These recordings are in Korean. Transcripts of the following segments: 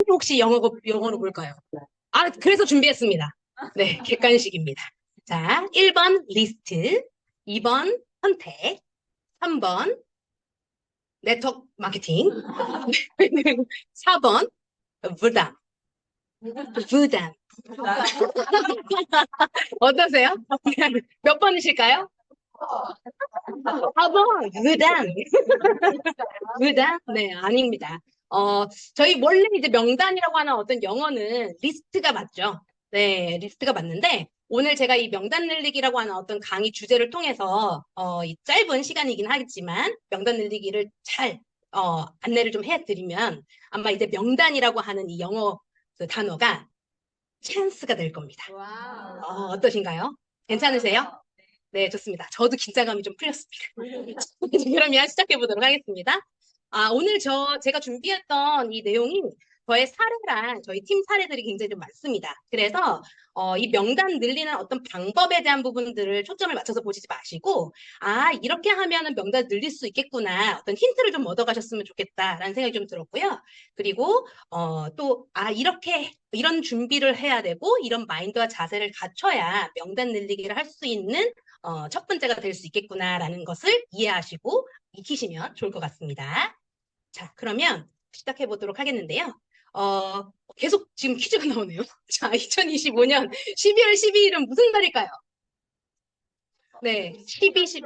혹시 영어로 뭘까요? 아, 그래서 준비했습니다. 네, 객관식입니다. 자, 1번 리스트, 2번 선택, 3번 네트워크 마케팅, 4번 부담, 부담. 어떠세요? 몇 번이실까요? 4번 부담. 무단? 네, 아닙니다. 저희 원래 이제 명단이라고 하는 어떤 영어는 리스트가 맞죠. 네, 리스트가 맞는데, 오늘 제가 이 명단 늘리기라고 하는 어떤 강의 주제를 통해서, 이 짧은 시간이긴 하겠지만, 명단 늘리기를 잘, 안내를 좀 해드리면, 아마 이제 명단이라고 하는 이 영어 그 단어가 찬스가 될 겁니다. 어떠신가요? 괜찮으세요? 네, 좋습니다. 저도 긴장감이 좀 풀렸습니다. 그러면 시작해 보도록 하겠습니다. 오늘 제가 준비했던 이 내용이 저의 사례랑 저희 팀 사례들이 굉장히 좀 많습니다. 그래서 이 명단 늘리는 어떤 방법에 대한 부분들을 초점을 맞춰서 보시지 마시고, 이렇게 하면은 명단 늘릴 수 있겠구나. 어떤 힌트를 좀 얻어가셨으면 좋겠다라는 생각이 좀 들었고요. 그리고 이렇게 이런 준비를 해야 되고 이런 마인드와 자세를 갖춰야 명단 늘리기를 할 수 있는 첫 번째가 될 수 있겠구나라는 것을 이해하시고 익히시면 좋을 것 같습니다. 자, 그러면 시작해 보도록 하겠는데요. 계속 지금 퀴즈가 나오네요. 자, 2025년 12월 12일은 무슨 날일까요? 네, 12, 10.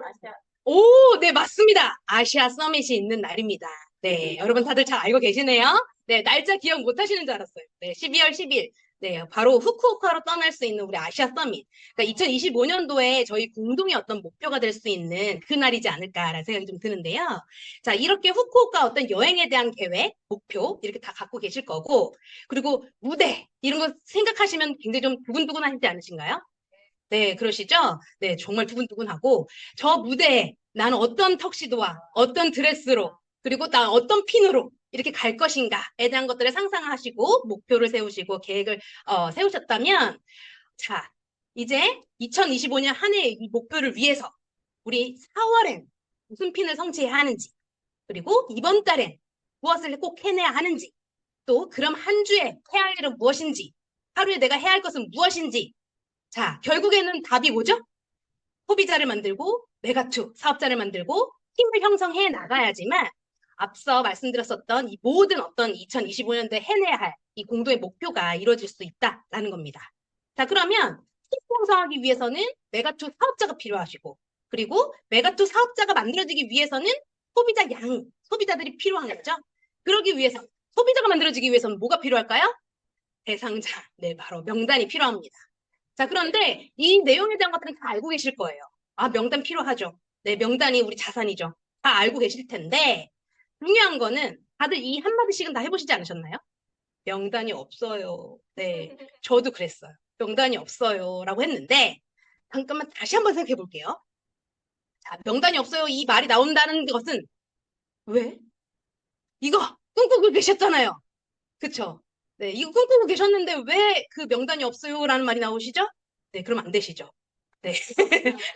오, 네, 맞습니다. 아시아 서밋이 있는 날입니다. 네, 여러분 다들 잘 알고 계시네요. 네, 날짜 기억 못 하시는 줄 알았어요. 네, 12월 10일. 네, 바로 후쿠오카로 떠날 수 있는 우리 아시아 서밋. 그러니까 2025년도에 저희 공동의 어떤 목표가 될 수 있는 그 날이지 않을까라는 생각이 좀 드는데요. 자, 이렇게 후쿠오카 어떤 여행에 대한 계획, 목표, 이렇게 다 갖고 계실 거고, 그리고 무대, 이런 거 생각하시면 굉장히 좀 두근두근하시지 않으신가요? 네, 그러시죠? 네, 정말 두근두근하고, 저 무대에 나는 어떤 턱시도와 어떤 드레스로, 그리고 나 어떤 핀으로 이렇게 갈 것인가에 대한 것들을 상상하시고, 목표를 세우시고, 계획을 세우셨다면, 자, 이제 2025년 한 해의 이 목표를 위해서 우리 4월엔 무슨 핀을 성취해야 하는지, 그리고 이번 달엔 무엇을 꼭 해내야 하는지, 또 그럼 한 주에 해야 할 일은 무엇인지, 하루에 내가 해야 할 것은 무엇인지, 자, 결국에는 답이 뭐죠? 소비자를 만들고 메가투 사업자를 만들고 팀을 형성해 나가야지만 앞서 말씀드렸었던 이 모든 어떤 2025년도에 해내야 할 이 공동의 목표가 이루어질 수 있다라는 겁니다. 자, 그러면 팀 형성하기 위해서는 메가투 사업자가 필요하시고 그리고 메가투 사업자가 만들어지기 위해서는 소비자들이 필요한 거죠. 그러기 위해서 소비자가 만들어지기 위해서는 뭐가 필요할까요? 대상자, 네, 바로 명단이 필요합니다. 자, 그런데 이 내용에 대한 것들은 다 알고 계실 거예요. 명단 필요하죠. 네, 명단이 우리 자산이죠. 다 알고 계실 텐데, 중요한 거는 다들 이 한마디씩은 다 해보시지 않으셨나요? 명단이 없어요. 네, 저도 그랬어요. 명단이 없어요. 라고 했는데, 잠깐만 다시 한번 생각해 볼게요. 자, 명단이 없어요. 이 말이 나온다는 것은 왜? 이거 꿈꾸고 계셨잖아요. 그쵸? 네, 이거 꿈꾸고 계셨는데 왜 그 명단이 없어요? 라는 말이 나오시죠? 네, 그럼 안 되시죠? 네.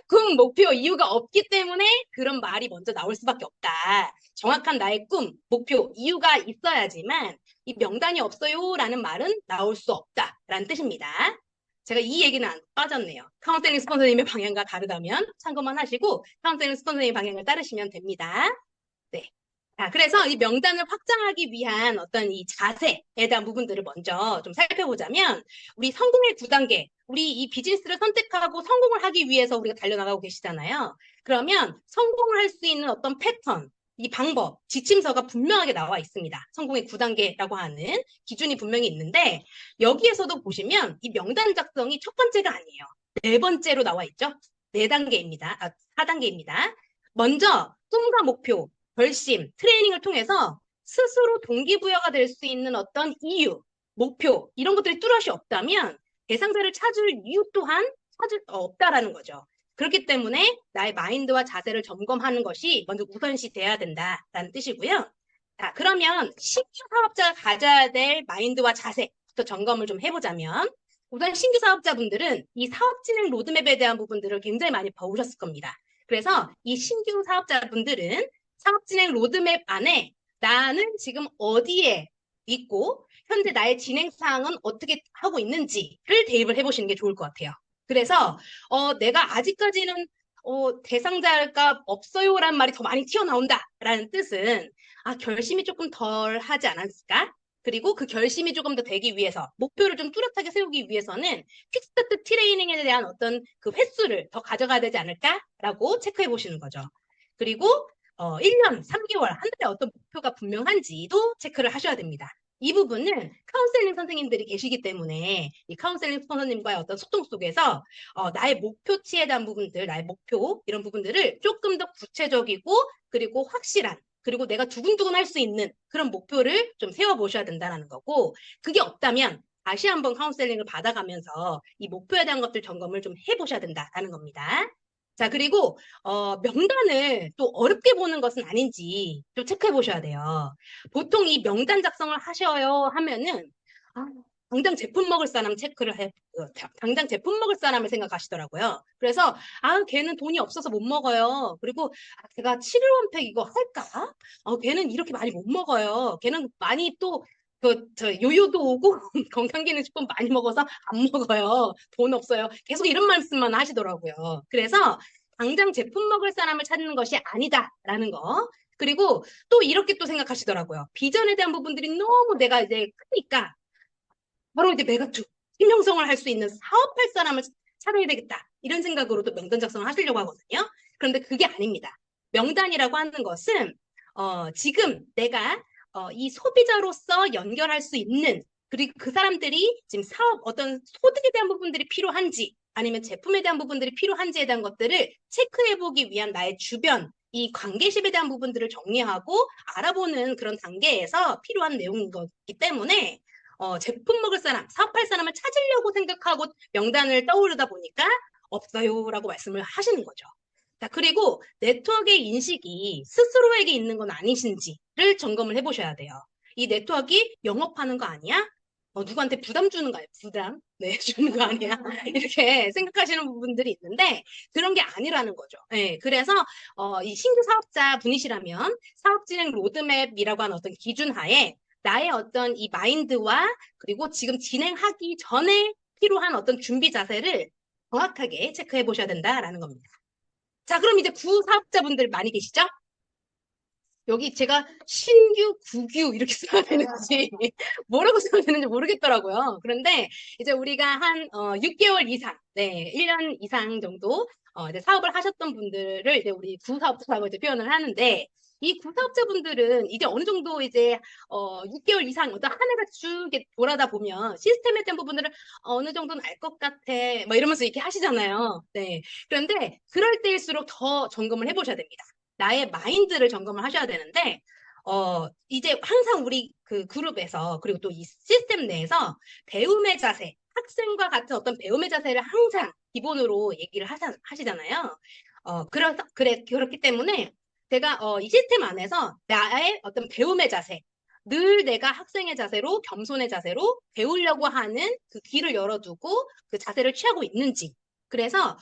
꿈, 목표, 이유가 없기 때문에 그런 말이 먼저 나올 수밖에 없다. 정확한 나의 꿈, 목표, 이유가 있어야지만 이 명단이 없어요라는 말은 나올 수 없다라는 뜻입니다. 제가 이 얘기는 안 빠졌네요. 카운셀링 스폰서님의 방향과 다르다면 참고만 하시고 카운셀링 스폰서님의 방향을 따르시면 됩니다. 네. 자, 그래서 이 명단을 확장하기 위한 어떤 이 자세에 대한 부분들을 먼저 좀 살펴보자면, 우리 성공의 9단계, 우리 이 비즈니스를 선택하고 성공을 하기 위해서 우리가 달려나가고 계시잖아요. 그러면 성공을 할 수 있는 어떤 패턴, 이 방법, 지침서가 분명하게 나와 있습니다. 성공의 9단계라고 하는 기준이 분명히 있는데, 여기에서도 보시면 이 명단 작성이 첫 번째가 아니에요. 네 번째로 나와 있죠. 네 단계입니다. 4단계입니다. 먼저 꿈과 목표, 결심, 트레이닝을 통해서 스스로 동기부여가 될 수 있는 어떤 이유, 목표, 이런 것들이 뚜렷이 없다면 대상자를 찾을 이유 또한 없다라는 거죠. 그렇기 때문에 나의 마인드와 자세를 점검하는 것이 먼저 우선시 돼야 된다라는 뜻이고요. 자, 그러면 신규 사업자가 가져야 될 마인드와 자세부터 점검을 좀 해보자면 우선 신규 사업자분들은 이 사업 진행 로드맵에 대한 부분들을 굉장히 많이 배우셨을 겁니다. 그래서 이 신규 사업자분들은 사업 진행 로드맵 안에 나는 지금 어디에 있고 현재 나의 진행 사항은 어떻게 하고 있는지를 대입을 해보시는 게 좋을 것 같아요. 그래서 내가 아직까지는 대상자가 없어요라는 말이 더 많이 튀어나온다라는 뜻은 결심이 조금 덜 하지 않았을까? 그리고 그 결심이 조금 더 되기 위해서 목표를 좀 뚜렷하게 세우기 위해서는 퀵스타트 트레이닝에 대한 어떤 그 횟수를 더 가져가야 되지 않을까라고 체크해 보시는 거죠. 그리고 1년, 3개월, 한 달에 어떤 목표가 분명한지도 체크를 하셔야 됩니다. 이 부분은 카운셀링 선생님들이 계시기 때문에 이 카운셀링 선생님과의 어떤 소통 속에서 나의 목표치에 대한 부분들, 나의 목표 이런 부분들을 조금 더 구체적이고 그리고 확실한 그리고 내가 두근두근 할 수 있는 그런 목표를 좀 세워보셔야 된다는 거고 그게 없다면 다시 한번 카운셀링을 받아가면서 이 목표에 대한 것들 점검을 좀 해보셔야 된다는 겁니다. 자, 그리고 명단을 또 어렵게 보는 것은 아닌지 좀 체크해 보셔야 돼요. 보통 이 명단 작성을 하셔요 하면은 아, 당장 제품 먹을 사람 체크를 해, 당장 제품 먹을 사람을 생각하시더라고요. 그래서 걔는 돈이 없어서 못 먹어요. 그리고 걔가 7일 원팩 이거 할까? 걔는 이렇게 많이 못 먹어요. 걔는 많이 또 요요도 오고 건강기능식품 많이 먹어서 안 먹어요. 돈 없어요. 계속 이런 말씀만 하시더라고요. 그래서 당장 제품 먹을 사람을 찾는 것이 아니다라는 거. 그리고 또 이렇게 또 생각하시더라고요. 비전에 대한 부분들이 너무 내가 이제 크니까 바로 이제 메가투, 팀 형성을 할 수 있는 사업할 사람을 찾아야 되겠다. 이런 생각으로도 명단 작성을 하시려고 하거든요. 그런데 그게 아닙니다. 명단이라고 하는 것은 지금 내가 이 소비자로서 연결할 수 있는 그리고 그 사람들이 지금 사업 어떤 소득에 대한 부분들이 필요한지 아니면 제품에 대한 부분들이 필요한지에 대한 것들을 체크해보기 위한 나의 주변 이 관계십에 대한 부분들을 정리하고 알아보는 그런 단계에서 필요한 내용인 거기 때문에 제품 먹을 사람, 사업할 사람을 찾으려고 생각하고 명단을 떠오르다 보니까 없어요라고 말씀을 하시는 거죠. 자, 그리고 네트워크의 인식이 스스로에게 있는 건 아니신지를 점검을 해보셔야 돼요. 이 네트워크가 영업하는 거 아니야? 누구한테 부담 주는 거 아니야? 부담? 네, 주는 거 아니야? 이렇게 생각하시는 부분들이 있는데 그런 게 아니라는 거죠. 네, 그래서 이 신규 사업자 분이시라면 사업 진행 로드맵이라고 하는 어떤 기준 하에 나의 어떤 이 마인드와 그리고 지금 진행하기 전에 필요한 어떤 준비 자세를 정확하게 체크해 보셔야 된다라는 겁니다. 자, 그럼 이제 구사업자분들 많이 계시죠? 여기 제가 신규, 구규 이렇게 써야 되는지 뭐라고 써야 되는지 모르겠더라고요. 그런데 이제 우리가 한 6개월 이상, 네, 1년 이상 정도 이제 사업을 하셨던 분들을 이제 우리 구사업자라고 이제 표현을 하는데 이 구사업자분들은 이제 어느 정도 이제 6개월 이상 어떤 한 해가 쭉 이렇게 돌아다 보면 시스템에 대한 부분들을 어느 정도는 알 것 같아, 뭐 이러면서 이렇게 하시잖아요. 네. 그런데 그럴 때일수록 더 점검을 해보셔야 됩니다. 나의 마인드를 점검을 하셔야 되는데, 이제 항상 우리 그 그룹에서, 그리고 또 이 시스템 내에서 배움의 자세, 학생과 같은 어떤 배움의 자세를 항상 기본으로 얘기를 하시잖아요. 그렇기 때문에 제가 이 시스템 안에서 나의 어떤 배움의 자세, 늘 내가 학생의 자세로, 겸손의 자세로 배우려고 하는 그 길을 열어두고 그 자세를 취하고 있는지, 그래서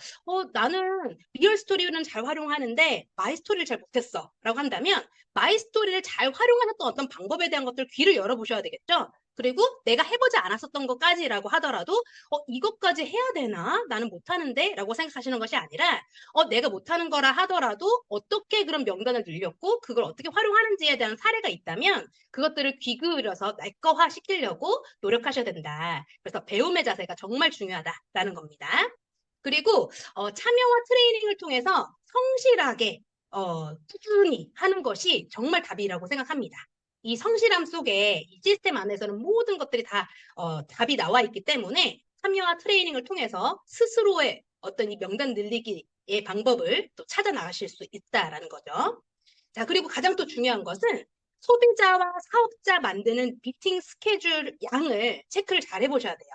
나는 리얼 스토리는 잘 활용하는데 마이 스토리를 잘 못했어 라고 한다면 마이 스토리를 잘 활용하셨던 어떤 방법에 대한 것들 귀를 열어보셔야 되겠죠. 그리고 내가 해보지 않았었던 것까지라고 하더라도 이것까지 해야 되나? 나는 못하는데? 라고 생각하시는 것이 아니라 내가 못하는 거라 하더라도 어떻게 그런 명단을 늘렸고 그걸 어떻게 활용하는지에 대한 사례가 있다면 그것들을 귀 기울여서 내 거화 시키려고 노력하셔야 된다. 그래서 배움의 자세가 정말 중요하다라는 겁니다. 그리고 참여와 트레이닝을 통해서 성실하게 꾸준히 하는 것이 정말 답이라고 생각합니다. 이 성실함 속에 이 시스템 안에서는 모든 것들이 다 답이 나와 있기 때문에 참여와 트레이닝을 통해서 스스로의 어떤 이 명단 늘리기의 방법을 또 찾아 나가실 수 있다라는 거죠. 자, 그리고 가장 또 중요한 것은 소비자와 사업자 만드는 미팅 스케줄 양을 체크를 잘 해보셔야 돼요.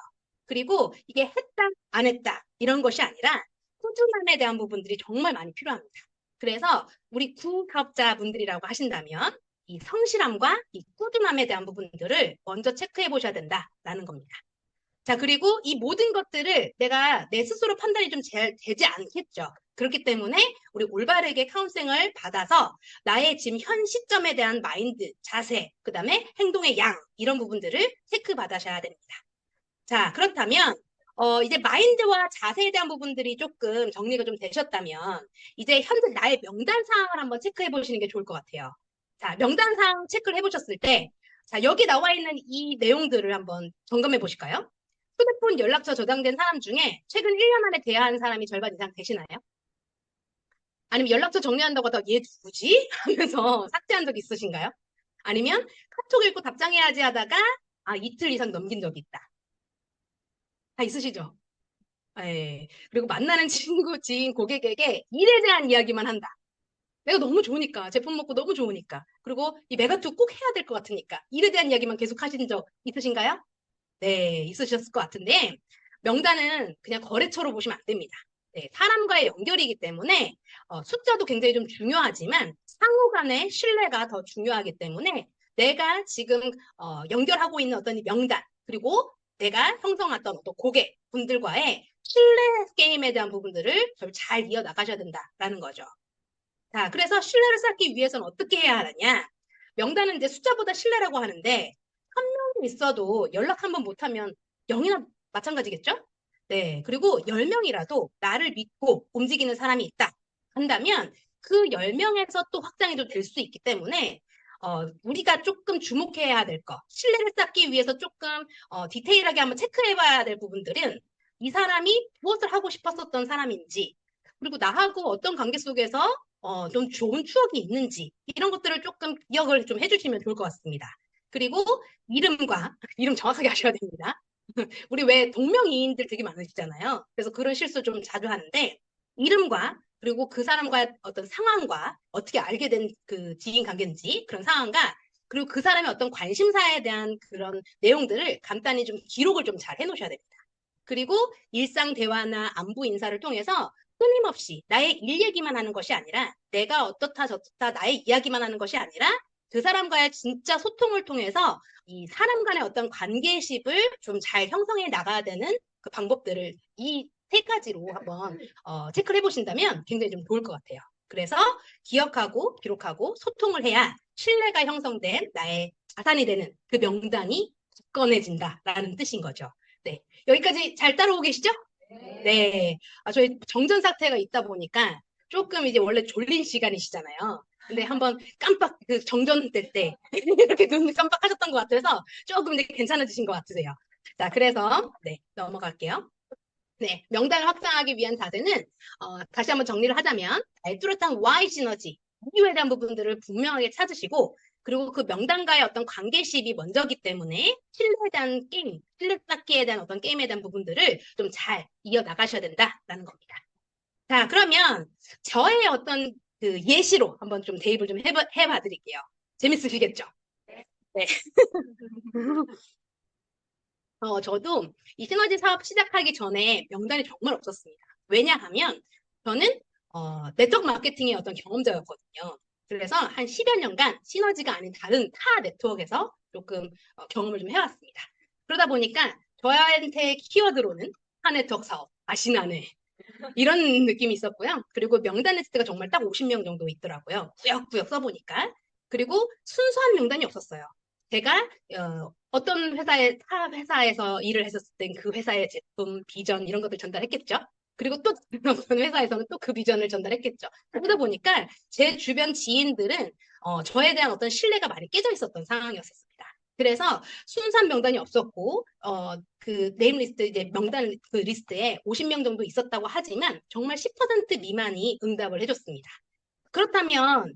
그리고 이게 했다, 안 했다 이런 것이 아니라 꾸준함에 대한 부분들이 정말 많이 필요합니다. 그래서 우리 구사업자분들이라고 하신다면 이 성실함과 이 꾸준함에 대한 부분들을 먼저 체크해 보셔야 된다라는 겁니다. 자, 그리고 이 모든 것들을 내가 내 스스로 판단이 좀 되지 않겠죠. 그렇기 때문에 우리 올바르게 카운셀링을 받아서 나의 지금 현 시점에 대한 마인드, 자세, 그 다음에 행동의 양, 이런 부분들을 체크받으셔야 됩니다. 자, 그렇다면 이제 마인드와 자세에 대한 부분들이 조금 정리가 좀 되셨다면 이제 현재 나의 명단 사항을 한번 체크해 보시는 게 좋을 것 같아요. 자, 명단 사항 체크를 해보셨을 때 자, 여기 나와 있는 이 내용들을 한번 점검해 보실까요? 휴대폰 연락처 저장된 사람 중에 최근 1년 안에 대화한 사람이 절반 이상 되시나요? 아니면 연락처 정리한다고 하다가 얘 누구지? 하면서 삭제한 적 있으신가요? 아니면 카톡 읽고 답장해야지 하다가 이틀 이상 넘긴 적이 있다. 다 있으시죠? 예. 그리고 만나는 친구, 지인, 고객에게 일에 대한 이야기만 한다. 내가 너무 좋으니까, 제품 먹고 너무 좋으니까. 그리고 이 메가투 꼭 해야 될 것 같으니까. 일에 대한 이야기만 계속 하신 적 있으신가요? 네, 있으셨을 것 같은데, 명단은 그냥 거래처로 보시면 안 됩니다. 네, 사람과의 연결이기 때문에 숫자도 굉장히 좀 중요하지만 상호 간의 신뢰가 더 중요하기 때문에 내가 지금 연결하고 있는 어떤 이 명단, 그리고 내가 형성했던 어떤 고객분들과의 신뢰 게임에 대한 부분들을 잘 이어나가셔야 된다라는 거죠. 자, 그래서 신뢰를 쌓기 위해서는 어떻게 해야 하느냐? 명단은 이제 숫자보다 신뢰라고 하는데, 한 명이 있어도 연락 한 번 못하면 0이나 마찬가지겠죠? 네. 그리고 10명이라도 나를 믿고 움직이는 사람이 있다 한다면 그 10명에서 또 확장이 좀 될 수 있기 때문에 우리가 조금 주목해야 될 거, 신뢰를 쌓기 위해서 조금 디테일하게 한번 체크해 봐야 될 부분들은 이 사람이 무엇을 하고 싶었었던 사람인지, 그리고 나하고 어떤 관계 속에서 좀 좋은 추억이 있는지, 이런 것들을 조금 기억을 좀 해주시면 좋을 것 같습니다. 그리고 이름과, 이름 정확하게 하셔야 됩니다. 우리 왜 동명이인들 되게 많으시잖아요. 그래서 그런 실수 좀 자주 하는데, 이름과 그리고 그 사람과의 어떤 상황과 어떻게 알게 된 그 지인 관계인지 그런 상황과 그리고 그 사람의 어떤 관심사에 대한 그런 내용들을 간단히 좀 기록을 좀 잘 해놓으셔야 됩니다. 그리고 일상 대화나 안부 인사를 통해서 끊임없이 나의 일 얘기만 하는 것이 아니라 내가 어떻다 저떻다 나의 이야기만 하는 것이 아니라 그 사람과의 진짜 소통을 통해서 이 사람 간의 어떤 관계식을 좀 잘 형성해 나가야 되는 그 방법들을 이 세 가지로 한번 체크를 해보신다면 굉장히 좀 좋을 것 같아요. 그래서 기억하고 기록하고 소통을 해야 신뢰가 형성된 나의 자산이 되는 그 명단이 굳건해진다라는 뜻인 거죠. 네, 여기까지 잘 따라오고 계시죠? 네. 저희 정전 사태가 있다 보니까 조금 이제 원래 졸린 시간이시잖아요. 근데 한번 깜빡 그 정전될 때 이렇게 눈 깜빡하셨던 것 같아서 조금 이제 괜찮아지신 것 같으세요. 자, 그래서 네, 넘어갈게요. 네, 명단을 확장하기 위한 자세는 다시 한번 정리를 하자면 뚜렷한 Y 시너지, 이유에 대한 부분들을 분명하게 찾으시고 그리고 그 명단과의 어떤 관계식이 먼저기 때문에 신뢰에 대한 게임, 신뢰 쌓기에 대한 어떤 게임에 대한 부분들을 좀 잘 이어나가셔야 된다라는 겁니다. 자, 그러면 저의 어떤 그 예시로 한번 좀 대입을 좀 해봐 드릴게요. 재밌으시겠죠? 네. 저도 이 시너지 사업 시작하기 전에 명단이 정말 없었습니다. 왜냐하면 저는 네트워크 마케팅의 어떤 경험자였거든요. 그래서 한 10여 년간 시너지가 아닌 다른 타 네트워크에서 조금 경험을 좀 해왔습니다. 그러다 보니까 저한테 키워드로는 타 네트워크 사업, 아시나네 이런 느낌이 있었고요. 그리고 명단 리스트가 정말 딱 50명 정도 있더라고요. 꾸역꾸역 써보니까. 그리고 순수한 명단이 없었어요. 제가 어떤 타 회사에서 일을 했었을 땐 그 회사의 제품, 비전 이런 것들 전달했겠죠. 그리고 또 어떤 회사에서는 또 그 비전을 전달했겠죠. 그러다 보니까 제 주변 지인들은 저에 대한 어떤 신뢰가 많이 깨져 있었던 상황이었습니다. 그래서 순수한 명단이 없었고 그 네임 리스트 이제 명단 그 리스트에 50명 정도 있었다고 하지만 정말 10% 미만이 응답을 해줬습니다. 그렇다면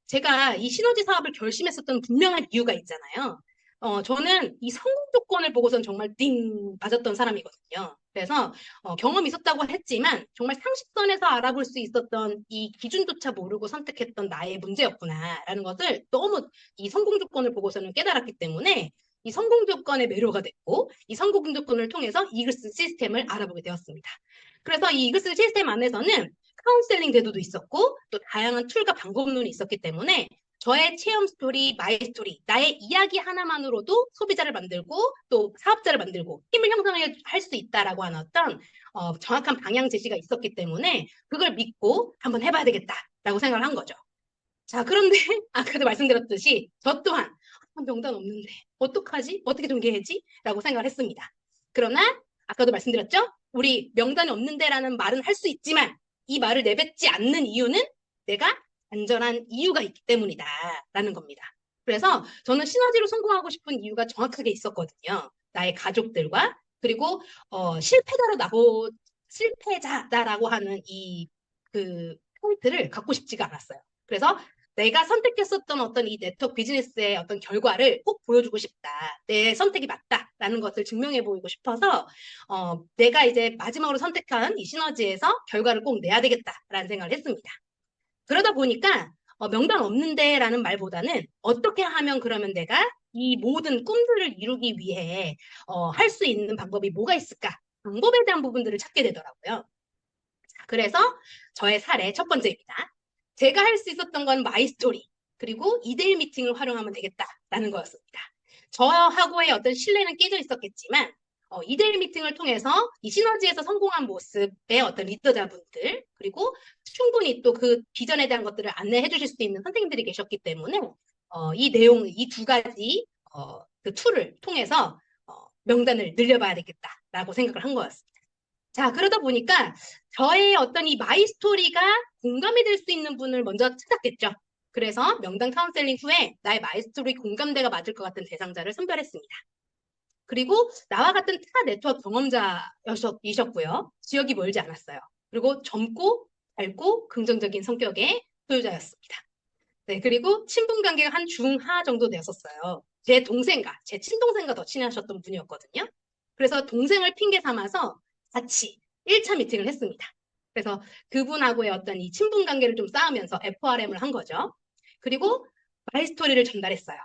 제가 이 시너지 사업을 결심했었던 분명한 이유가 있잖아요. 저는 이 성공 조건을 보고선 정말 띵 맞았던 사람이거든요. 그래서 경험이 있었다고 했지만 정말 상식선에서 알아볼 수 있었던 이 기준조차 모르고 선택했던 나의 문제였구나라는 것을 너무 이 성공 조건을 보고서는 깨달았기 때문에 이 성공 조건에 매료가 됐고 이 성공 조건을 통해서 이글스 시스템을 알아보게 되었습니다. 그래서 이 이글스 시스템 안에서는 카운셀링 제도도 있었고 또 다양한 툴과 방법론이 있었기 때문에 저의 체험 스토리, 마이 스토리, 나의 이야기 하나만으로도 소비자를 만들고 또 사업자를 만들고 힘을 형성할 수 있다라고 하는 어떤 정확한 방향 제시가 있었기 때문에 그걸 믿고 한번 해봐야 되겠다라고 생각을 한 거죠. 자, 그런데 아까도 말씀드렸듯이 저 또한 명단 없는데 어떡하지? 어떻게 전개해야지? 라고 생각을 했습니다. 그러나 아까도 말씀드렸죠? 우리 명단이 없는데라는 말은 할 수 있지만 이 말을 내뱉지 않는 이유는 내가 안전한 이유가 있기 때문이다 라는 겁니다. 그래서 저는 시너지로 성공하고 싶은 이유가 정확하게 있었거든요. 나의 가족들과 그리고 실패자다라고 하는 이 그 포인트를 갖고 싶지가 않았어요. 그래서 내가 선택했었던 어떤 이 네트워크 비즈니스의 어떤 결과를 꼭 보여주고 싶다. 내 선택이 맞다라는 것을 증명해 보이고 싶어서 내가 이제 마지막으로 선택한 이 시너지에서 결과를 꼭 내야 되겠다라는 생각을 했습니다. 그러다 보니까 명단 없는데라는 말보다는 어떻게 하면 그러면 내가 이 모든 꿈들을 이루기 위해 할 수 있는 방법이 뭐가 있을까? 방법에 대한 부분들을 찾게 되더라고요. 그래서 저의 사례 첫 번째입니다. 제가 할 수 있었던 건 마이 스토리 그리고 2대1 미팅을 활용하면 되겠다라는 거였습니다. 저하고의 어떤 신뢰는 깨져 있었겠지만 2대1 미팅을 통해서 이 시너지에서 성공한 모습의 어떤 리더자분들 그리고 충분히 또 그 비전에 대한 것들을 안내해 주실 수 있는 선생님들이 계셨기 때문에 이 내용, 이 두 가지 그 툴을 통해서 명단을 늘려봐야 되겠다라고 생각을 한 거였습니다. 자, 그러다 보니까 저의 어떤 이 마이 스토리가 공감이 될 수 있는 분을 먼저 찾았겠죠. 그래서 명단 카운셀링 후에 나의 마이 스토리 공감대가 맞을 것 같은 대상자를 선별했습니다. 그리고 나와 같은 타 네트워크 경험자이셨고요. 지역이 멀지 않았어요. 그리고 젊고 밝고 긍정적인 성격의 소유자였습니다. 네, 그리고 친분 관계가 한 중하 정도 되었었어요. 제 동생과 제 친동생과 더 친하셨던 분이었거든요. 그래서 동생을 핑계 삼아서 같이 1차 미팅을 했습니다. 그래서 그분하고의 어떤 이 친분 관계를 좀 쌓으면서 FRM을 한 거죠. 그리고 마이스토리를 전달했어요.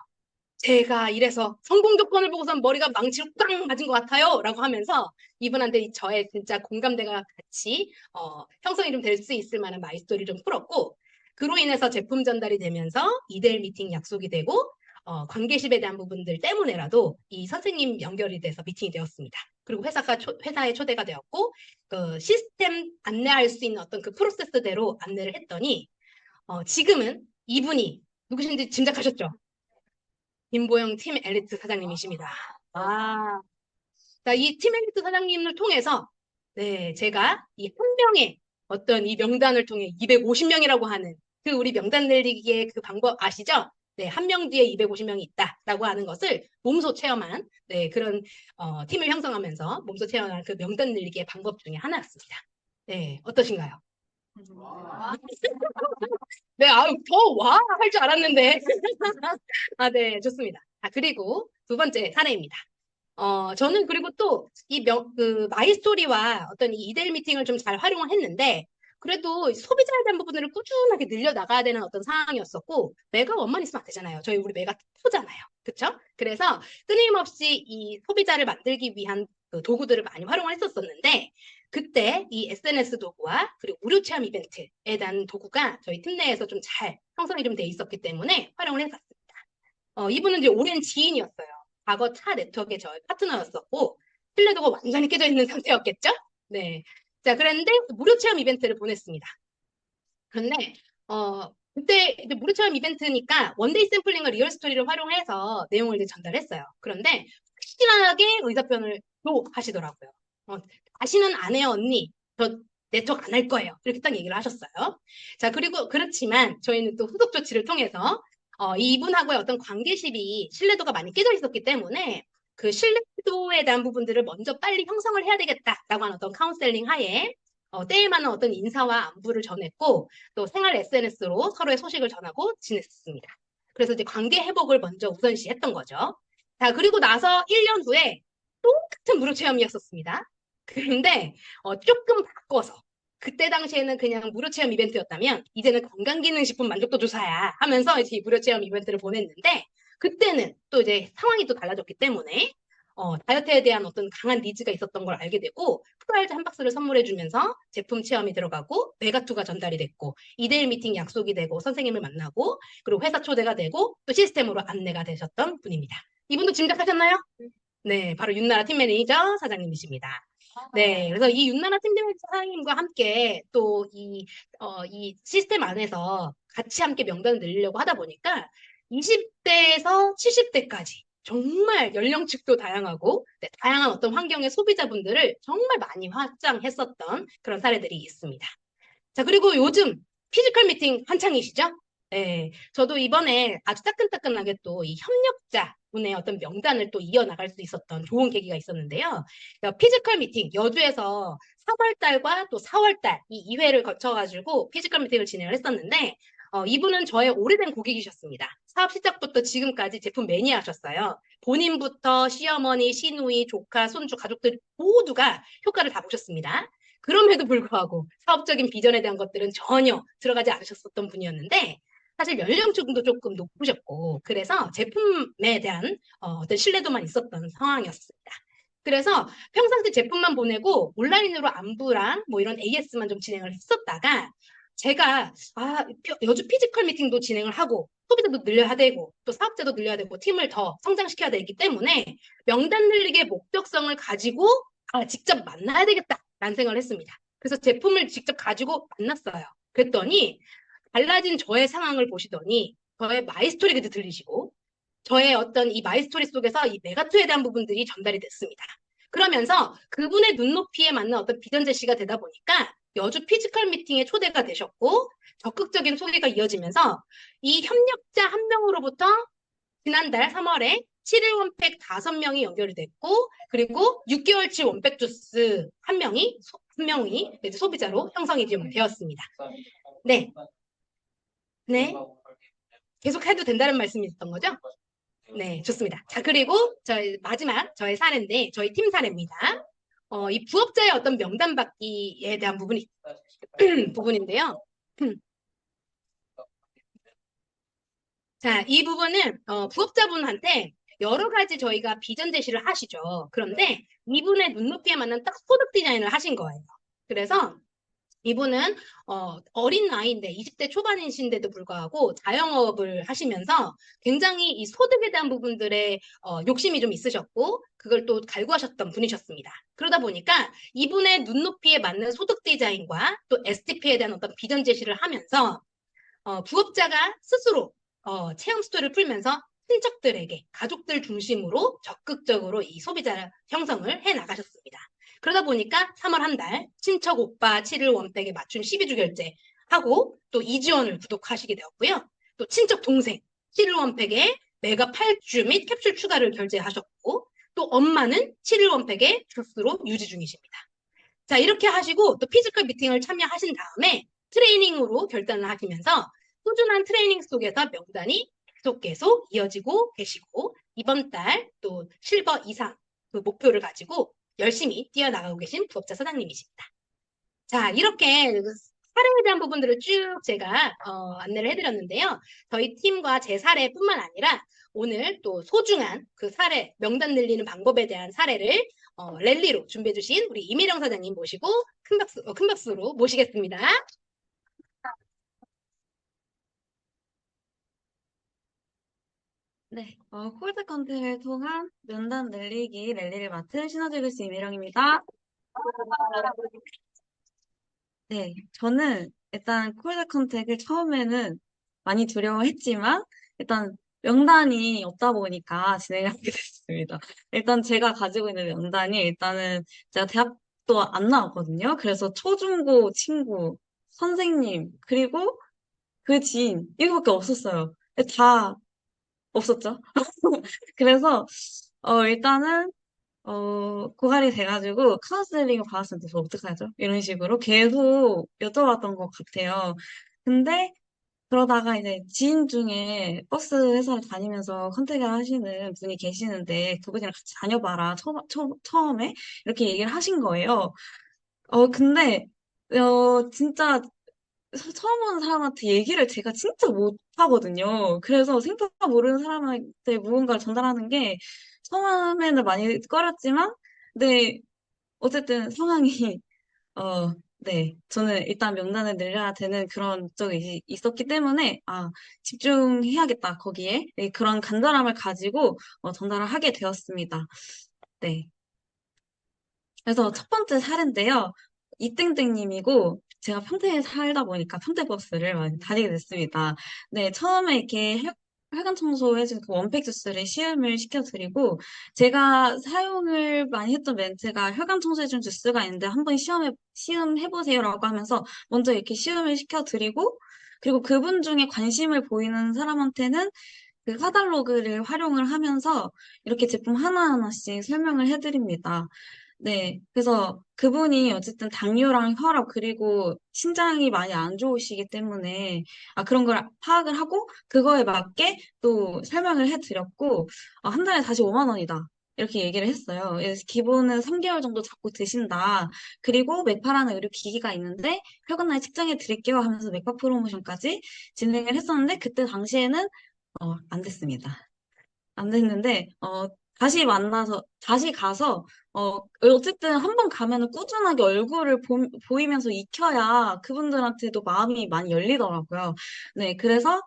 제가 이래서 성공 조건을 보고선 머리가 망치로 꽝 맞은 것 같아요. 라고 하면서 이분한테 저의 진짜 공감대가 같이 형성이 좀 될 수 있을 만한 마이스토리를 좀 풀었고 그로 인해서 제품 전달이 되면서 2대1 미팅 약속이 되고 관계십에 대한 부분들 때문에라도 이 선생님 연결이 돼서 미팅이 되었습니다. 그리고 회사에 초대가 되었고 그 시스템 안내할 수 있는 어떤 그 프로세스대로 안내를 했더니 지금은 이분이 누구신지 짐작하셨죠? 김보영 팀 엘리트 사장님이십니다. 아, 이 팀 엘리트 사장님을 통해서 네, 제가 이 한 명의 어떤 이 명단을 통해 250명이라고 하는 그 우리 명단 늘리기의 그 방법 아시죠? 네, 한 명 뒤에 250명이 있다라고 하는 것을 몸소 체험한 네, 그런 팀을 형성하면서 몸소 체험한 그 명단 늘리기의 방법 중에 하나였습니다. 네, 어떠신가요? 네, 아유, 더 와! 할 줄 알았는데. 아, 네, 좋습니다. 그리고 두 번째 사례입니다. 저는 그리고 또 마이스토리와 어떤 이 이데일 미팅을 좀 잘 활용을 했는데, 그래도 소비자에 대한 부분을 꾸준하게 늘려나가야 되는 어떤 상황이었었고, 메가 원만 있으면 안 되잖아요. 우리 메가 투잖아요. 그쵸? 그래서 끊임없이 이 소비자를 만들기 위한 그 도구들을 많이 활용을 했었었는데, 그때 이 SNS 도구와 그리고 무료 체험 이벤트에 대한 도구가 저희 팀 내에서 좀 잘 형성이 좀 돼 있었기 때문에 활용을 해봤습니다. 이분은 이제 오랜 지인이었어요. 과거 타 네트워크의 저희 파트너였었고, 신뢰도가 완전히 깨져 있는 상태였겠죠? 네. 자, 그런데 무료 체험 이벤트를 보냈습니다. 그런데, 그때 이제 무료 체험 이벤트니까 원데이 샘플링과 리얼 스토리를 활용해서 내용을 이제 전달했어요. 그런데 확실하게 의사표현을 또 하시더라고요. 다시는 안 해요, 언니. 저 네트워크 안 할 거예요. 이렇게 딱 얘기를 하셨어요. 자, 그리고 그렇지만 저희는 또 후속 조치를 통해서 이분하고의 어떤 관계십이 신뢰도가 많이 깨져 있었기 때문에 그 신뢰도에 대한 부분들을 먼저 빨리 형성을 해야 되겠다라고 하는 어떤 카운셀링 하에 때에 맞는 어떤 인사와 안부를 전했고 또 생활 SNS로 서로의 소식을 전하고 지냈습니다. 그래서 이제 관계 회복을 먼저 우선시했던 거죠. 자, 그리고 나서 1년 후에 똑같은 무료 체험이었었습니다. 그런데 조금 바꿔서 그때 당시에는 그냥 무료 체험 이벤트였다면 이제는 건강기능식품 만족도 조사야 하면서 이제 무료 체험 이벤트를 보냈는데 그때는 또 이제 상황이 또 달라졌기 때문에 다이어트에 대한 어떤 강한 니즈가 있었던 걸 알게 되고 프라이즈 한 박스를 선물해 주면서 제품 체험이 들어가고 메가투가 전달이 됐고 2대1 미팅 약속이 되고 선생님을 만나고 그리고 회사 초대가 되고 또 시스템으로 안내가 되셨던 분입니다. 이분도 짐작하셨나요? 네, 바로 윤나라 팀 매니저 사장님이십니다. 네, 그래서 이 윤나라 팀 매니저 사장님과 함께 또 이 시스템 안에서 같이 함께 명단을 늘리려고 하다 보니까 20대에서 70대까지 정말 연령층도 다양하고 네, 다양한 어떤 환경의 소비자분들을 정말 많이 확장했었던 그런 사례들이 있습니다. 자, 그리고 요즘 피지컬 미팅 한창이시죠? 네, 저도 이번에 아주 따끈따끈하게 또 이 협력자 분의 어떤 명단을 또 이어나갈 수 있었던 좋은 계기가 있었는데요. 피지컬 미팅, 여주에서 3월 달과 또 4월 달 이 2회를 거쳐가지고 피지컬 미팅을 진행을 했었는데, 이분은 저의 오래된 고객이셨습니다. 사업 시작부터 지금까지 제품 매니아셨어요. 본인부터 시어머니, 시누이, 조카, 손주, 가족들 모두가 효과를 다 보셨습니다. 그럼에도 불구하고 사업적인 비전에 대한 것들은 전혀 들어가지 않으셨었던 분이었는데 사실 연령층도 조금 높으셨고 그래서 제품에 대한 어떤 신뢰도만 있었던 상황이었습니다. 그래서 평상시 제품만 보내고 온라인으로 안부랑 뭐 이런 AS만 좀 진행을 했었다가 제가 여주 피지컬 미팅도 진행을 하고 소비자도 늘려야 되고 또 사업자도 늘려야 되고 팀을 더 성장시켜야 되기 때문에 명단 늘리기의 목적성을 가지고 직접 만나야 되겠다라는 생각을 했습니다. 그래서 제품을 직접 가지고 만났어요. 그랬더니 달라진 저의 상황을 보시더니 저의 마이스토리가 들리시고 저의 어떤 이 마이스토리 속에서 이 메가투에 대한 부분들이 전달이 됐습니다. 그러면서 그분의 눈높이에 맞는 어떤 비전 제시가 되다 보니까 여주 피지컬 미팅에 초대가 되셨고 적극적인 소개가 이어지면서 이 협력자 한 명으로부터 지난달 3월에 7일 원팩 5명이 연결이 됐고 그리고 6개월치 원팩 주스 한 명이 이제 소비자로 형성이 좀 되었습니다. 네, 네. 계속 해도 된다는 말씀이셨던 거죠? 네, 좋습니다. 자, 그리고 저희 마지막 저의 사례인데 저희 팀 사례입니다. 이 부업자의 어떤 명단 받기에 대한 부분이 부분인데요. 자, 이 부분은 부업자분한테 여러 가지 저희가 비전 제시를 하시죠. 그런데 이분의 눈높이에 맞는 딱 소득 디자인을 하신 거예요. 그래서 이분은 어린 나이인데 20대 초반이신데도 불구하고 자영업을 하시면서 굉장히 이 소득에 대한 부분들에 욕심이 좀 있으셨고 그걸 또 갈구하셨던 분이셨습니다. 그러다 보니까 이분의 눈높이에 맞는 소득 디자인과 또 STP에 대한 어떤 비전 제시를 하면서 부업자가 스스로 체험 스토리를 풀면서 친척들에게 가족들 중심으로 적극적으로 이 소비자 형성을 해 나가셨습니다. 그러다 보니까 3월 한 달 친척 오빠 7일 원백에 맞춘 12주 결제하고 또 이지원을 구독하시게 되었고요. 또 친척 동생 7일 원백에 메가 8주 및 캡슐 추가를 결제하셨고 또 엄마는 7일 원백에 주스로 유지 중이십니다. 자, 이렇게 하시고 또 피지컬 미팅을 참여하신 다음에 트레이닝으로 결단을 하시면서 꾸준한 트레이닝 속에서 명단이 계속 이어지고 계시고 이번 달 또 실버 이상 그 목표를 가지고 열심히 뛰어나가고 계신 부업자 사장님이십니다. 자, 이렇게 사례에 대한 부분들을 쭉 제가 안내를 해드렸는데요. 저희 팀과 제 사례뿐만 아니라 오늘 또 소중한 그 사례, 명단 늘리는 방법에 대한 사례를 랠리로 준비해 주신 우리 이미령 사장님 모시고 큰 박수로 모시겠습니다. 네, 콜드 컨택을 통한 면담 늘리기 랠리를 맡은 신화제글스 이미령입니다. 네, 저는 일단 콜드 컨택을 처음에는 많이 두려워했지만 일단 명단이 없다 보니까 진행을 하게 됐습니다. 일단 제가 가지고 있는 명단이 일단은 제가 대학도 안 나왔거든요. 그래서 초중고 친구, 선생님, 그리고 그 지인, 이거밖에 없었어요. 다 없었죠. 그래서 일단은 고갈이 돼가지고 카운슬링을 받았는데 저 어떡하죠? 이런 식으로 계속 여쭤봤던 것 같아요. 근데 그러다가 이제 지인 중에 버스 회사를 다니면서 컨택을 하시는 분이 계시는데 그분이랑 같이 다녀봐라. 처음에 이렇게 얘기를 하신 거예요. 근데 진짜 처음 오는 사람한테 얘기를 제가 진짜 못 하거든요. 그래서 생각 모르는 사람한테 무언가를 전달하는 게 처음에는 많이 꺼렸지만, 네, 어쨌든 상황이, 네, 저는 일단 명단을 늘려야 되는 그런 목적이 있었기 때문에, 집중해야겠다, 거기에. 네, 그런 간절함을 가지고 전달을 하게 되었습니다. 네. 그래서 첫 번째 사례인데요. 이땡땡님이고, 제가 평택에 살다 보니까 평택버스를 많이 다니게 됐습니다. 네, 처음에 이렇게 혈관 청소해준 그 원팩 주스를 시음을 시켜드리고, 제가 사용을 많이 했던 멘트가 혈관 청소해준 주스가 있는데 한번 시음해보세요라고 하면서 먼저 이렇게 시음을 시켜드리고, 그리고 그분 중에 관심을 보이는 사람한테는 그 카탈로그를 활용을 하면서 이렇게 제품 하나하나씩 설명을 해드립니다. 네. 그래서 그분이 어쨌든 당뇨랑 혈압 그리고 신장이 많이 안 좋으시기 때문에 그런 걸 파악을 하고 그거에 맞게 또 설명을 해드렸고 한 달에 다시 5만 원이다. 이렇게 얘기를 했어요. 그래서 기본은 3개월 정도 잡고 드신다. 그리고 맥파라는 의료기기가 있는데 혈관나에 측정해 드릴게요 하면서 맥파 프로모션까지 진행을 했었는데 그때 당시에는 안 됐습니다. 안 됐는데, 다시 가서, 어쨌든 한 번 가면은 꾸준하게 얼굴을 보이면서 익혀야 그분들한테도 마음이 많이 열리더라고요. 네, 그래서,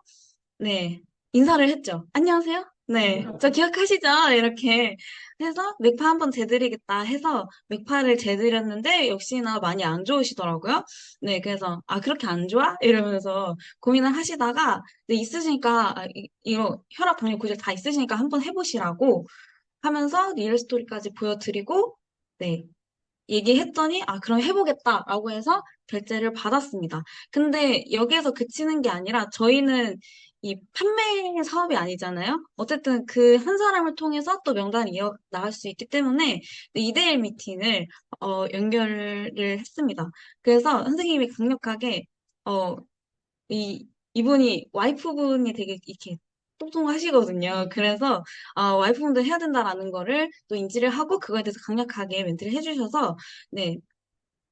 네, 인사를 했죠. 안녕하세요? 네, 저 기억하시죠? 이렇게 해서 맥파 한번 재드리겠다 해서 맥파를 재드렸는데 역시나 많이 안 좋으시더라고요. 네, 그래서 그렇게 안 좋아? 이러면서 고민을 하시다가 네, 있으시니까 이거 혈압, 당뇨, 고지혈 다 있으시니까 한번 해보시라고 하면서 리얼 스토리까지 보여드리고 네, 얘기했더니 그럼 해보겠다라고 해서 결제를 받았습니다. 근데 여기에서 그치는 게 아니라 저희는 이 판매 사업이 아니잖아요. 어쨌든 그 한 사람을 통해서 또 명단을 이어 나갈 수 있기 때문에 2대1 미팅을 연결을 했습니다. 그래서 선생님이 강력하게 어, 이분이 와이프분이 되게 이렇게 똑똑하시거든요. 그래서 와이프분도 해야 된다라는 거를 또 인지를 하고 그거에 대해서 강력하게 멘트를 해주셔서 네,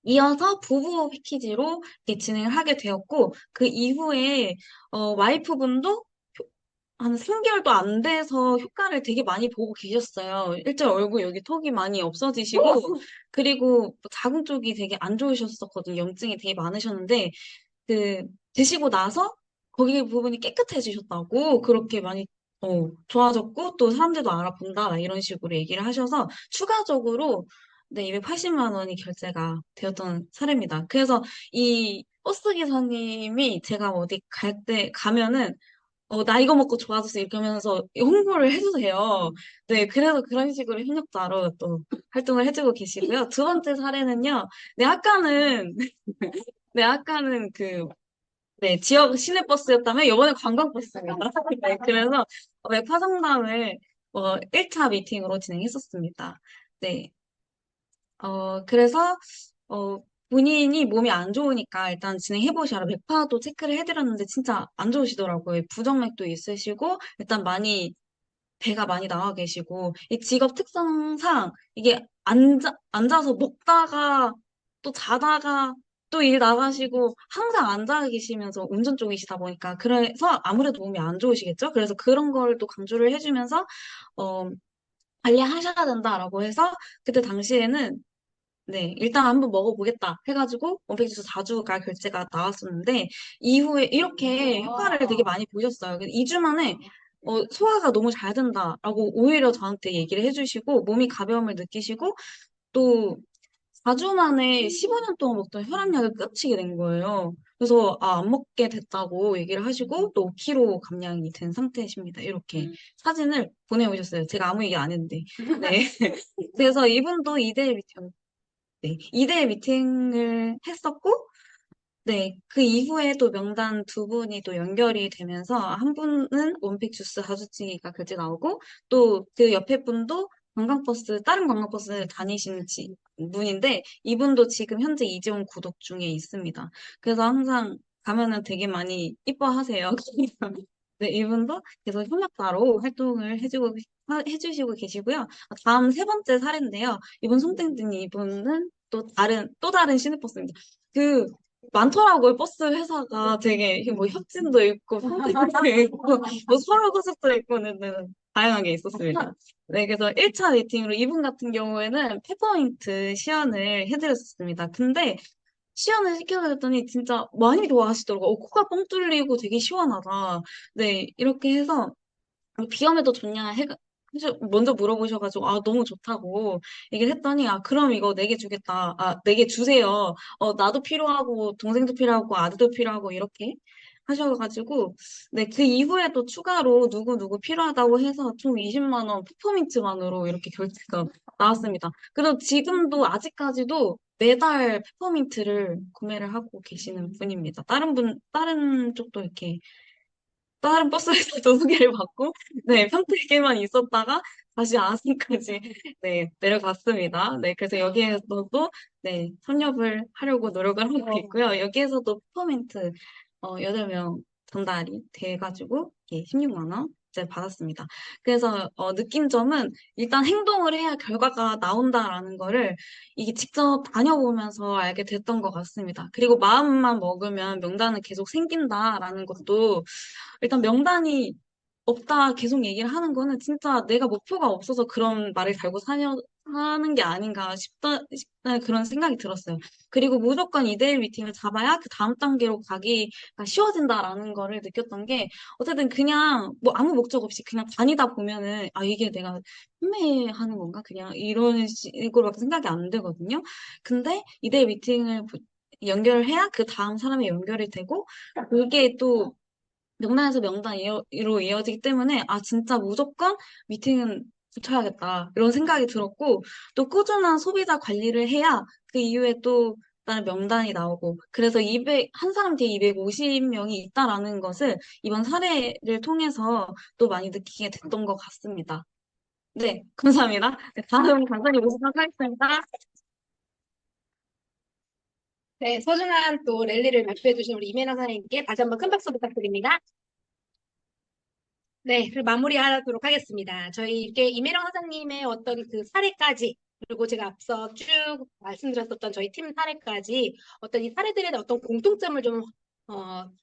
이어서 부부 패키지로 이렇게 진행을 하게 되었고, 그 이후에, 와이프분도 한 3개월도 안 돼서 효과를 되게 많이 보고 계셨어요. 일절 얼굴 여기 턱이 많이 없어지시고, 그리고 뭐 자궁 쪽이 되게 안 좋으셨었거든요. 염증이 되게 많으셨는데, 그, 드시고 나서 거기 부분이 깨끗해지셨다고 그렇게 많이 좋아졌고 또 사람들도 알아본다 막 이런 식으로 얘기를 하셔서 추가적으로 네, 280만 원이 결제가 되었던 사례입니다. 그래서 이 버스 기사님이 제가 어디 가면은 나 이거 먹고 좋아졌어 이렇게 하면서 홍보를 해주세요. 네, 그래서 그런 식으로 협력자로 또 활동을 해주고 계시고요. 두 번째 사례는요. 네, 아까는 아까는 네, 지역 시내버스였다면 이번에 관광버스입니다. 네, 그래서 맥파 상담을 1차 미팅으로 진행했었습니다. 네, 그래서 어, 본인이 몸이 안 좋으니까 일단 진행해보시라. 맥파도 체크를 해드렸는데 진짜 안 좋으시더라고요. 부정맥도 있으시고 일단 배가 많이 나와 계시고 이 직업 특성상 이게 앉아서 먹다가 또 자다가 또 일 나가시고 항상 앉아 계시면서 운전 쪽이시다 보니까 그래서 아무래도 몸이 안 좋으시겠죠? 그래서 그런 걸 또 강조를 해주면서 어, 관리하셔야 된다라고 해서 그때 당시에는 네, 일단 한번 먹어보겠다 해가지고 원팩주스 4주가 결제가 나왔었는데 이후에 이렇게 효과를 되게 많이 보셨어요. 2주 만에 소화가 너무 잘 된다라고 오히려 저한테 얘기를 해주시고 몸이 가벼움을 느끼시고 또 4주 만에 15년 동안 먹던 혈압약을 끊치게 된 거예요. 그래서 안 먹게 됐다고 얘기를 하시고 또 5kg 감량이 된 상태이십니다. 이렇게 사진을 보내오셨어요. 제가 아무 얘기 안 했는데. 네. 그래서 이분도 2대1 미팅, 네, 2대1 미팅을 했었고 네, 그 이후에 또 명단 두 분이 또 연결이 되면서 한 분은 원픽 주스 하수치기가 결제 나오고 또 그 옆에 분도 다른 관광버스 다니시는 분인데 이분도 지금 현재 이재원 구독 중에 있습니다. 그래서 항상 가면은 되게 많이 이뻐하세요. 네, 이분도 계속 협력자로 활동을 해주시고 계시고요. 다음 세 번째 사례인데요. 이분 송땡땡이 이분은 또 다른 시내버스입니다. 그 많더라고요. 버스 회사가 되게 뭐 협진도 있고, 평택도 있고, 뭐 서울 고속도 있고, 네, 네. 다양하게 있었습니다. 네, 그래서 1차 미팅으로 이분 같은 경우에는 페퍼민트 시연을 해드렸습니다. 근데 시연을 시켜드렸더니 진짜 많이 좋아하시더라고요. 코가 뻥 뚫리고 되게 시원하다. 네, 이렇게 해서 비염에도 좋냐 먼저 물어보셔가지고 너무 좋다고 얘기를 했더니 그럼 이거 4개 주겠다. 4개 주세요. 나도 필요하고 동생도 필요하고 아들도 필요하고 이렇게 하셔가지고 네, 그 이후에 또 추가로 누구 필요하다고 해서 총 20만 원 페퍼민트만으로 이렇게 결제가 나왔습니다. 그래서 지금도 아직까지도 매달 페퍼민트를 구매를 하고 계시는 분입니다. 다른 쪽도 이렇게 다른 버스에서도 소개를 받고, 네, 평택에만 있었다가 다시 아산까지, 네, 내려갔습니다. 네, 그래서 여기에서도, 네, 선nhập을 하려고 노력을 하고 있고요. 여기에서도 퍼포먼트, 8명 전달이 돼가지고, 예, 16만 원. 이제 받았습니다. 그래서 느낀 점은 일단 행동을 해야 결과가 나온다라는 거를 이게 직접 다녀보면서 알게 됐던 것 같습니다. 그리고 마음만 먹으면 명단은 계속 생긴다라는 것도 일단 명단이 없다 계속 얘기를 하는 거는 진짜 내가 목표가 없어서 그런 말을 달고 사는 게 아닌가 싶다 그런 생각이 들었어요. 그리고 무조건 2대1 미팅을 잡아야 그 다음 단계로 가기가 쉬워진다라는 거를 느꼈던 게 어쨌든 그냥 뭐 아무 목적 없이 그냥 다니다 보면은 이게 내가 판매하는 건가? 그냥 이런 식으로밖에 생각이 안 들거든요. 근데 2대1 미팅을 연결해야 그 다음 사람이 연결이 되고 그게 또 명단에서 명단으로 이어지기 때문에 진짜 무조건 미팅은 붙여야겠다 이런 생각이 들었고 또 꾸준한 소비자 관리를 해야 그 이후에 또 다른 명단이 나오고 그래서 한 사람 뒤에 250명이 있다라는 것을 이번 사례를 통해서 또 많이 느끼게 됐던 것 같습니다. 네, 감사합니다. 네, 다음 간단히 모시도록 하겠습니다. 네, 소중한 또 랠리를 발표해주신 우리 이메나 사장님께 다시 한번 큰 박수 부탁드립니다. 네, 그럼 마무리하도록 하겠습니다. 저희 이렇게 이메랑 사장님의 어떤 그 사례까지, 그리고 제가 앞서 쭉 말씀드렸었던 저희 팀 사례까지 어떤 이 사례들에 대한 어떤 공통점을 좀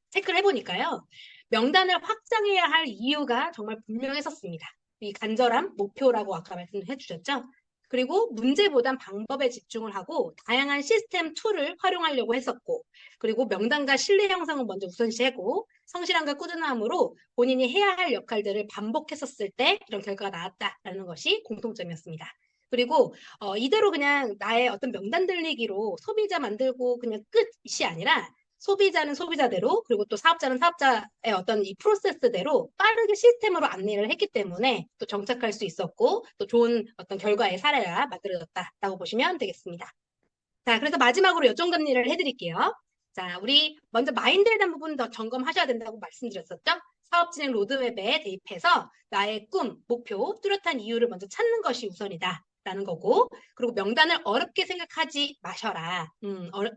체크를 해보니까요. 명단을 확장해야 할 이유가 정말 분명했었습니다. 이 간절함, 목표라고 아까 말씀해 주셨죠. 그리고 문제보단 방법에 집중을 하고 다양한 시스템 툴을 활용하려고 했었고, 그리고 명단과 신뢰 형성을 먼저 우선시하고 성실함과 꾸준함으로 본인이 해야 할 역할들을 반복했었을 때 이런 결과가 나왔다라는 것이 공통점이었습니다. 그리고 이대로 그냥 나의 어떤 명단 들리기로 소비자 만들고 그냥 끝이 아니라 소비자는 소비자대로 그리고 또 사업자는 사업자의 어떤 이 프로세스대로 빠르게 시스템으로 안내를 했기 때문에 또 정착할 수 있었고 또 좋은 어떤 결과의 사례가 만들어졌다라고 보시면 되겠습니다. 자, 그래서 마지막으로 요점 정리를 해드릴게요. 자, 우리 먼저 마인드에 대한 부분 더 점검하셔야 된다고 말씀드렸었죠? 사업 진행 로드맵에 대입해서 나의 꿈, 목표, 뚜렷한 이유를 먼저 찾는 것이 우선이다. 라는 거고, 그리고 명단을 어렵게 생각하지 마셔라.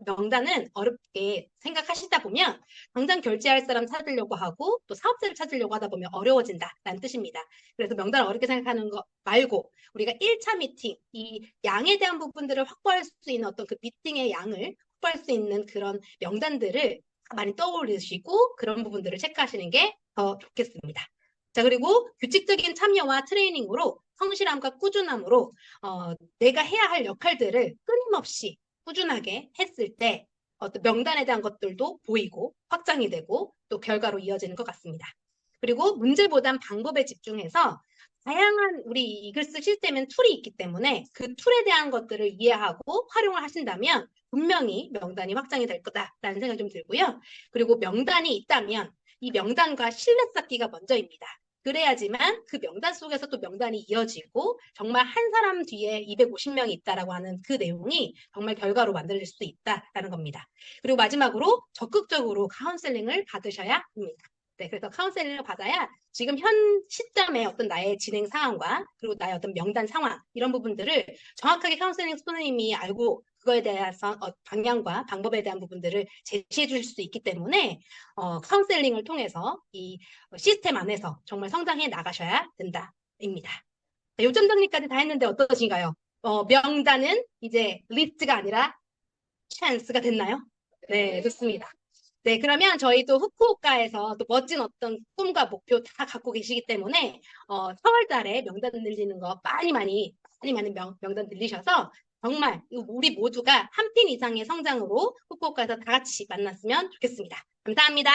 명단은 어렵게 생각하시다 보면 당장 결제할 사람 찾으려고 하고 또 사업자를 찾으려고 하다 보면 어려워진다라는 뜻입니다. 그래서 명단을 어렵게 생각하는 거 말고 우리가 1차 미팅, 이 양에 대한 부분들을 확보할 수 있는 어떤 그 미팅의 양을 확보할 수 있는 그런 명단들을 많이 떠올리시고 그런 부분들을 체크하시는 게 더 좋겠습니다. 자, 그리고 규칙적인 참여와 트레이닝으로 성실함과 꾸준함으로 내가 해야 할 역할들을 끊임없이 꾸준하게 했을 때 어떤 명단에 대한 것들도 보이고 확장이 되고 또 결과로 이어지는 것 같습니다. 그리고 문제보단 방법에 집중해서 다양한 우리 이글스 시스템엔 툴이 있기 때문에 그 툴에 대한 것들을 이해하고 활용을 하신다면 분명히 명단이 확장이 될 거다라는 생각이 좀 들고요. 그리고 명단이 있다면 이 명단과 신뢰 쌓기가 먼저입니다. 그래야지만 그 명단 속에서 또 명단이 이어지고 정말 한 사람 뒤에 250명이 있다라고 하는 그 내용이 정말 결과로 만들어질 수도 있다라는 겁니다. 그리고 마지막으로 적극적으로 카운셀링을 받으셔야 합니다. 네, 그래서 카운셀링을 받아야 지금 현 시점의 어떤 나의 진행 상황과 그리고 나의 어떤 명단 상황 이런 부분들을 정확하게 카운셀링 선생님이 알고 그거에 대해서 방향과 방법에 대한 부분들을 제시해 주실 수 있기 때문에 카운셀링을 통해서 이 시스템 안에서 정말 성장해 나가셔야 된다입니다. 요점 정리까지 다 했는데 어떠신가요? 명단은 이제 리스트가 아니라 찬스가 됐나요? 네, 좋습니다. 네, 그러면 저희 또 후쿠오카에서 또 멋진 어떤 꿈과 목표 다 갖고 계시기 때문에 4월 달에 명단 늘리는 거 많이 명단 늘리셔서 정말 우리 모두가 한 핀 이상의 성장으로 후쿠오카에서 다 같이 만났으면 좋겠습니다. 감사합니다.